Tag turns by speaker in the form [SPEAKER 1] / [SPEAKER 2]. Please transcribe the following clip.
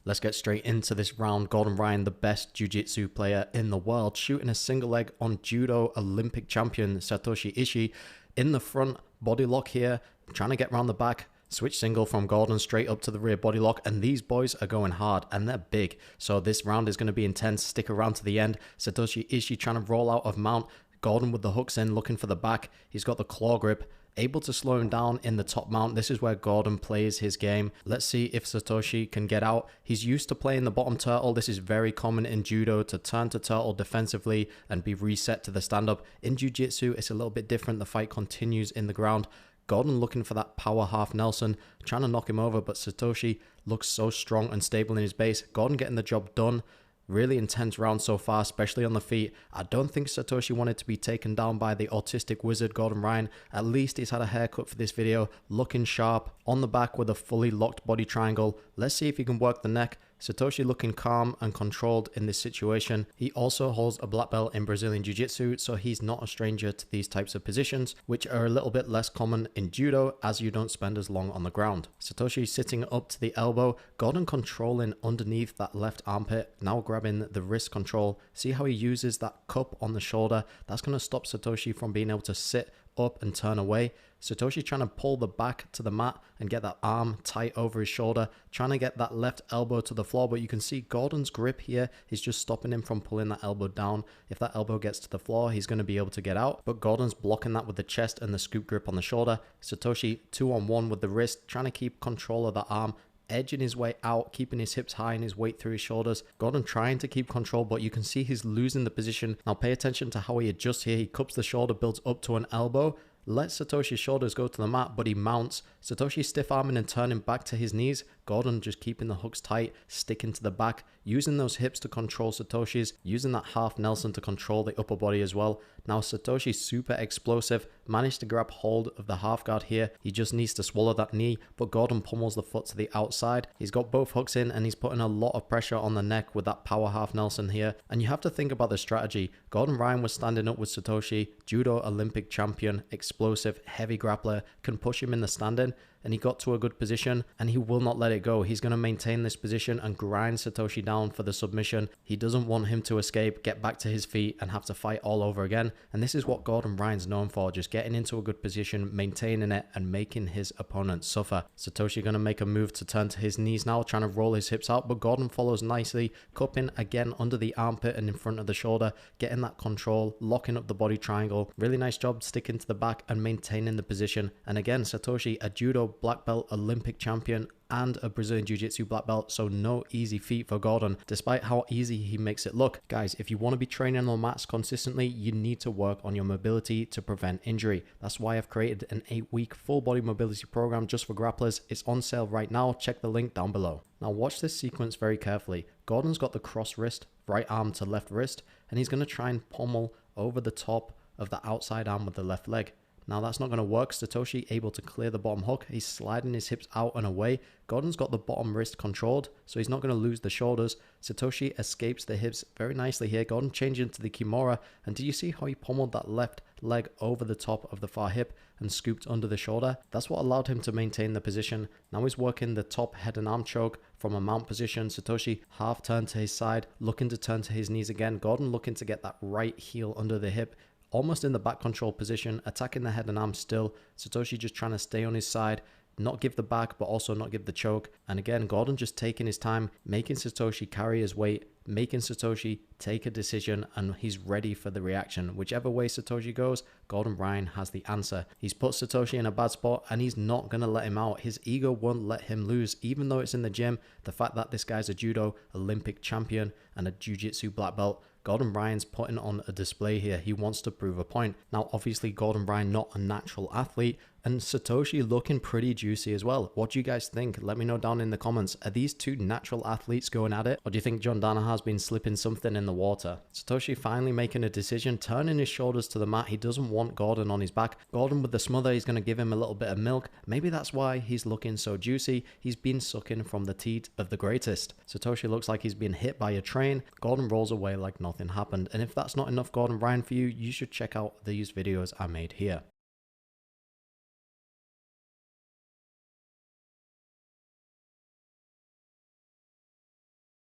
[SPEAKER 1] Let's get straight into this round. Gordon Ryan, the best jiu-jitsu player in the world, shooting a single leg on Judo Olympic champion Satoshi Ishii in the front, body lock here, trying to get around the back, switch single from Gordon straight up to the rear body lock, and these boys are going hard and they're big. So this round is going to be intense. Stick around to the end. Satoshi Ishii trying to roll out of mount. Gordon with the hooks in, looking for the back. He's got the claw grip, able to slow him down in the top mount. This is where Gordon plays his game. Let's see if Satoshi can get out. He's used to playing the bottom turtle. This is very common in judo, to turn to turtle defensively and be reset to the stand-up. In jiu-jitsu, it's a little bit different. The fight continues in the ground. Gordon looking for that power half Nelson, trying to knock him over, but Satoshi looks so strong and stable in his base. Gordon getting the job done. Really intense round so far, especially on the feet. I don't think Satoshi wanted to be taken down by the autistic wizard Gordon Ryan. At least he's had a haircut for this video, looking sharp, on the back with a fully locked body triangle. Let's see if he can work the neck. Satoshi looking calm and controlled in this situation. He also holds a black belt in Brazilian Jiu-Jitsu, so he's not a stranger to these types of positions, which are a little bit less common in Judo as you don't spend as long on the ground. Satoshi sitting up to the elbow, Gordon controlling underneath that left armpit, now grabbing the wrist control. See how he uses that cup on the shoulder? That's going to stop Satoshi from being able to sit up and turn away. Satoshi trying to pull the back to the mat and get that arm tight over his shoulder, trying to get that left elbow to the floor, but you can see Gordon's grip here is just stopping him from pulling that elbow down. If that elbow gets to the floor, he's going to be able to get out, but Gordon's blocking that with the chest and the scoop grip on the shoulder. Satoshi 2-on-1 with the wrist, trying to keep control of the arm, edging his way out, keeping his hips high and his weight through his shoulders. Gordon trying to keep control, but you can see he's losing the position. Now pay attention to how he adjusts here. He cups the shoulder, builds up to an elbow, lets Satoshi's shoulders go to the mat, but he mounts. Satoshi stiff arming and turning back to his knees. Gordon just keeping the hooks tight, sticking to the back, using those hips to control Satoshi's, using that half Nelson to control the upper body as well. Now Satoshi super explosive, managed to grab hold of the half guard here. He just needs to swallow that knee, but Gordon pummels the foot to the outside. He's got both hooks in and he's putting a lot of pressure on the neck with that power half Nelson here. And you have to think about the strategy. Gordon Ryan was standing up with Satoshi, Judo Olympic champion, explosive, heavy grappler, can push him in the standing, and he got to a good position and he will not let it go. He's going to maintain this position and grind Satoshi down for the submission. He doesn't want him to escape, get back to his feet and have to fight all over again. And this is what Gordon Ryan's known for, just getting into a good position, maintaining it and making his opponent suffer. Satoshi going to make a move to turn to his knees now, trying to roll his hips out, but Gordon follows nicely, cupping again under the armpit and in front of the shoulder, getting that control, locking up the body triangle. Really nice job sticking to the back and maintaining the position. And again, Satoshi, a judo black belt Olympic champion and a Brazilian Jiu-Jitsu black belt, so no easy feat for Gordon, despite how easy he makes it look. Guys, if you want to be training on mats consistently, you need to work on your mobility to prevent injury. That's why I've created an 8-week full body mobility program just for grapplers. It's on sale right now. Check the link down below. Now watch this sequence very carefully. Gordon's got the cross wrist, right arm to left wrist, and he's going to try and pommel over the top of the outside arm with the left leg. Now that's not going to work. Satoshi able to clear the bottom hook. He's sliding his hips out and away. Gordon's got the bottom wrist controlled, so he's not going to lose the shoulders. Satoshi escapes the hips very nicely here. Gordon changing to the Kimura, and do you see how he pummeled that left leg over the top of the far hip and scooped under the shoulder? That's what allowed him to maintain the position. Now he's working the top head and arm choke from a mount position. Satoshi half turn to his side, looking to turn to his knees again. Gordon looking to get that right heel under the hip, almost in the back control position, attacking the head and arm still. Satoshi just trying to stay on his side, not give the back, but also not give the choke. And again, Gordon just taking his time, making Satoshi carry his weight, making Satoshi take a decision, and he's ready for the reaction. Whichever way Satoshi goes, Gordon Ryan has the answer. He's put Satoshi in a bad spot and he's not going to let him out. His ego won't let him lose, even though it's in the gym. The fact that this guy's a judo Olympic champion and a jiu-jitsu black belt, Gordon Ryan's putting on a display here. He wants to prove a point. Now, obviously, Gordon Ryan not a natural athlete, and Satoshi looking pretty juicy as well. What do you guys think? Let me know down in the comments. Are these two natural athletes going at it? Or do you think John Danaher's been slipping something in the water? Satoshi finally making a decision, turning his shoulders to the mat. He doesn't want Gordon on his back. Gordon with the smother, he's going to give him a little bit of milk. Maybe that's why he's looking so juicy. He's been sucking from the teat of the greatest. Satoshi looks like he's been hit by a train. Gordon rolls away like nothing happened. And if that's not enough Gordon Ryan for you, you should check out these videos I made here.